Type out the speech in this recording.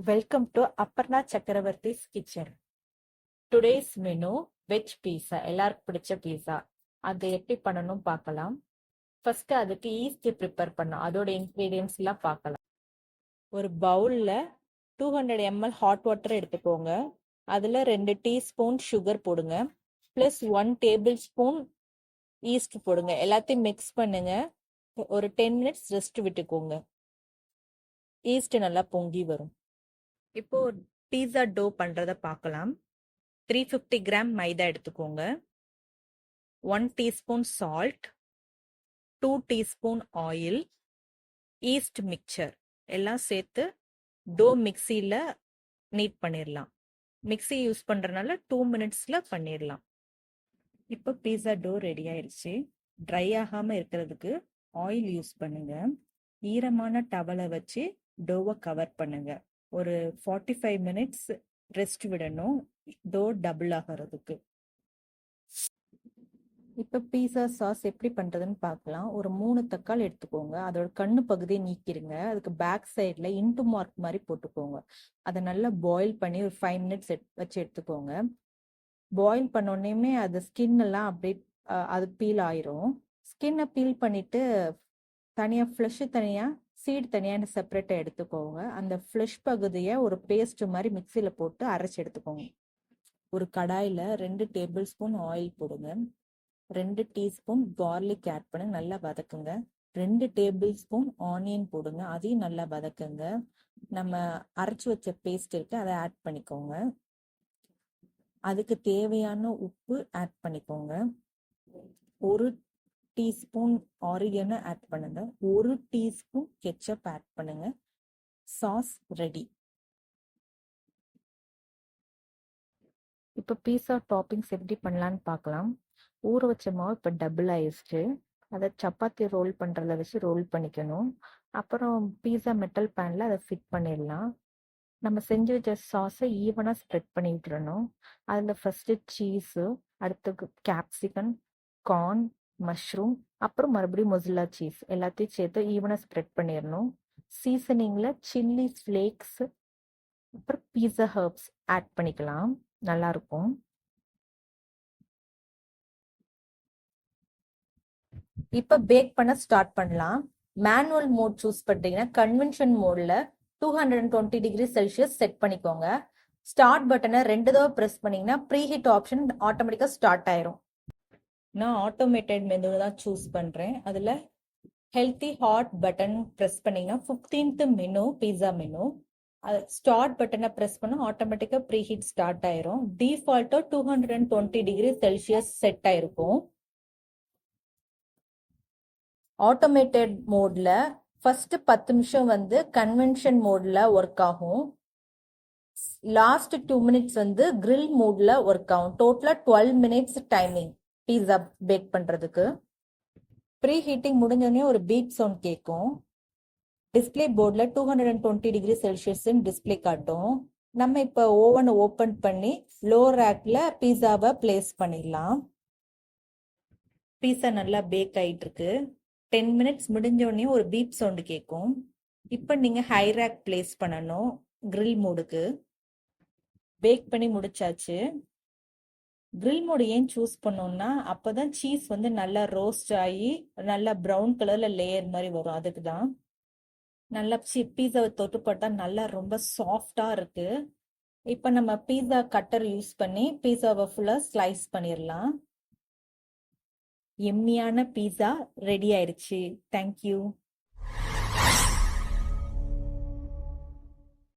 Welcome to Aparna Chakravarti's kitchen. Today's menu veg pizza. எல்லாருக்கும் பிடிச்ச pizza. அதை எப்படி பண்ணணும் பார்க்கலாம். ஃபர்ஸ்ட் அதுக்கு ஈஸ்ட் ப்ரிப்பேர் பண்ணணும். அதோட இன்கிரீடியன்ஸ் எல்லாம் பார்க்கலாம். ஒரு பவுல்ல 200 ml ஹாட் வாட்டர் எடுத்துக்கோங்க. அதுல 2 டீஸ்பூன் சுகர் போடுங்க. பிளஸ் 1 டேபிள் ஸ்பூன் ஈஸ்ட் போடுங்க. எல்லாத்தையும் மிக்ஸ் பண்ணுங்க. ஒரு 10 மினிட்ஸ் ரெஸ்ட் விட்டுக்கோங்க. ஈஸ்ட் நல்லா பொங்கி வரும். இப்போ பீஸா டோ பண்றத பார்க்கலாம். 350 கிராம் மைதா எடுத்துக்கோங்க. 1 teaspoon salt, 2 teaspoon oil, yeast mixture எல்லாம் சேர்த்து டோ மிக்சியில நீட் பண்ணிடலாம். மிக்சி யூஸ் பண்றதுனால 2 மினிட்ஸ்ல பண்ணிடலாம். இப்போ பீஸா டோ ரெடி ஆயிடுச்சு. ட்ரை ஆகாம இருக்கிறதுக்கு ஆயில் யூஸ் பண்ணுங்க. ஈரமான டவலை வச்சு டோவை கவர் பண்ணுங்க. ஒரு 45 மினிட்ஸ் ரெஸ்ட் விடணும் டோ டபுள் ஆகிறதுக்கு. இப்ப பீஸா சாஸ் எப்படி பண்றதுன்னு பார்க்கலாம். ஒரு 3 தக்காளி எடுத்துக்கோங்க. அதோட கண்ணு பகுதியை நீக்கிருங்க. அதுக்கு பேக் சைட்ல இன்டு மார்க் மாதிரி போட்டுக்கோங்க. அதை நல்லா பாயில் பண்ணி ஒரு 5 மினிட்ஸ் வச்சு எடுத்துக்கோங்க. பாயில் பண்ணோடனே அது ஸ்கின் எல்லாம் அப்படியே அது பீல் ஆயிரும். ஸ்கின்னை பீல் பண்ணிட்டு தனியா ஃப்ளஷ் தனியா சீட் தனியாக செப்பரேட்டாக எடுத்துக்கோங்க. அந்த ஃப்ளஷ் பகுதியை ஒரு பேஸ்ட் மாதிரி மிக்சியில் போட்டு அரைச்சி எடுத்துக்கோங்க. ஒரு கடாயில் 2 டேபிள் ஸ்பூன் ஆயில் போடுங்க. 2 டீஸ்பூன் கார்லிக் ஆட் பண்ணி நல்லா வதக்குங்க. 2 டேபிள் ஸ்பூன் ஆனியன் போடுங்க. அதையும் நல்லா வதக்குங்க. நம்ம அரைச்சி வச்ச பேஸ்ட் இருக்கு, அதை ஆட் பண்ணிக்கோங்க. அதுக்கு தேவையான உப்பு ஆட் பண்ணிக்கோங்க. 1 டீஸ்பூன் ஆரிகனோ ஆட் பண்ணுங்க. 1 டீஸ்பூன் கெச்சப் ஆட் பண்ணுங்க. Sauce ready. இப்போ பீஸா டாப்பிங்ஸ் எப்படி பண்ணலான்னு பார்க்கலாம். ஊற வச்ச மாவு இப்போ டபுள் ஆயிடுச்சு. அதை சப்பாத்தி ரோல் பண்றத வச்சு ரோல் பண்ணிக்கணும். அப்புறம் பீஸா மெட்டல் பேன்ல அதை ஃபிட் பண்ணிடலாம். நம்ம செஞ்சு வச்ச சாஸை ஈவனா ஸ்ப்ரெட் பண்ணி விட்டுறணும். அதுல ஃபர்ஸ்ட் சீஸு, அடுத்து கேப்சிகன், கார்ன், மஷ்ரூம், அப்புறம் மறுபடியும் மொசில்லா சீஸ் எல்லாத்தையும் சேர்த்து ஈவனா ஸ்ப்ரெட் பண்ணிடணும். சீசனிங்ல சில்லி ஃபிளேக்ஸ் அப்புறம் பீஸா ஹர்ப்ஸ் ஆட் பண்ணிக்கலாம். நல்லா இருக்கும். இப்ப பேக் பண்ண ஸ்டார்ட் பண்ணலாம். மேனுவல் மோட் சூஸ் பண்றீங்கன்னா கன்வென்ஷன் மோட்ல 220 டிகிரி செல்சியஸ் செட் பண்ணிக்கோங்க. ஸ்டார்ட் பட்டனை 2 தடவை பிரஸ் பண்ணீங்கன்னா ப்ரீ ஹீட் ஆப்ஷன் ஆட்டோமேட்டிக்கா ஸ்டார்ட் ஆயிரும். நான் ஆட்டோமேட்டட் மெனு தான் சூஸ் பண்றேன். அதுல ஹெல்த்தி ஹாட் பட்டன் பிரஸ் பண்ணீங்கன்னா 15th மெனு பீஸா மெனு. ஸ்டார்ட் பட்டனை பிரஸ் பண்ணா ஆட்டோமேட்டிக்கா ப்ரீ ஹீட் ஸ்டார்ட் ஆயிரும். டிஃபால்ட்டா 220 டிகிரி செல்சியஸ் செட் ஆயிருக்கும். ஆட்டோமேட்டட் மோட்ல ஃபர்ஸ்ட் 10 நிமிஷம் கன்வென்ஷன் மோட்ல ஒர்க் ஆகும். லாஸ்ட் 2 மினிட்ஸ் கிரில் மோட்ல ஒர்க் ஆகும். டோட்டலா 12 மினிட்ஸ் டைமிங் பீஸா பேக் பண்றதுக்கு. ப்ரீ ஹீட்டிங் முடிஞ்சோடனே ஒரு பீப் சவுண்ட் கேட்கும். டிஸ்பிளே போர்ட்ல 220 டிகிரி செல்சியஸ் டிஸ்பிளே காட்டும். நம்ம இப்ப ஓவன் ஓபன் பண்ணி லோ ரேக்ல பீஸாவை பிளேஸ் பண்ணிடலாம். பீஸா நல்லா பேக் ஆயிட்டு இருக்கு. 10 மினிட்ஸ் முடிஞ்சோடனே ஒரு பீப் சவுண்ட் கேட்கும். இப்ப நீங்க ஹை ரேக் பிளேஸ் பண்ணணும் கிரில் மோடுக்கு. பேக் பண்ணி முடிச்சாச்சு. கிரில் மோடு ஏன் சூஸ் பண்ணோம்னா அப்பதான் சீஸ் நல்லா ரோஸ்ட் ஆகி நல்லா ப்ரௌன் கலர்ல லேயர் மாதிரி வரும். அதுக்கு தான். நல்லா பீஸாவை தொட்டு போட்டா நல்லா ரொம்ப சாஃப்டா இருக்கு. இப்ப நம்ம பீஸா கட்டர் யூஸ் பண்ணி பீஸாவை ஃபுல்லா ஸ்லைஸ் பண்ணிடலாம். எம்மியான பீஸா ரெடி ஆயிடுச்சு. தேங்க்யூ.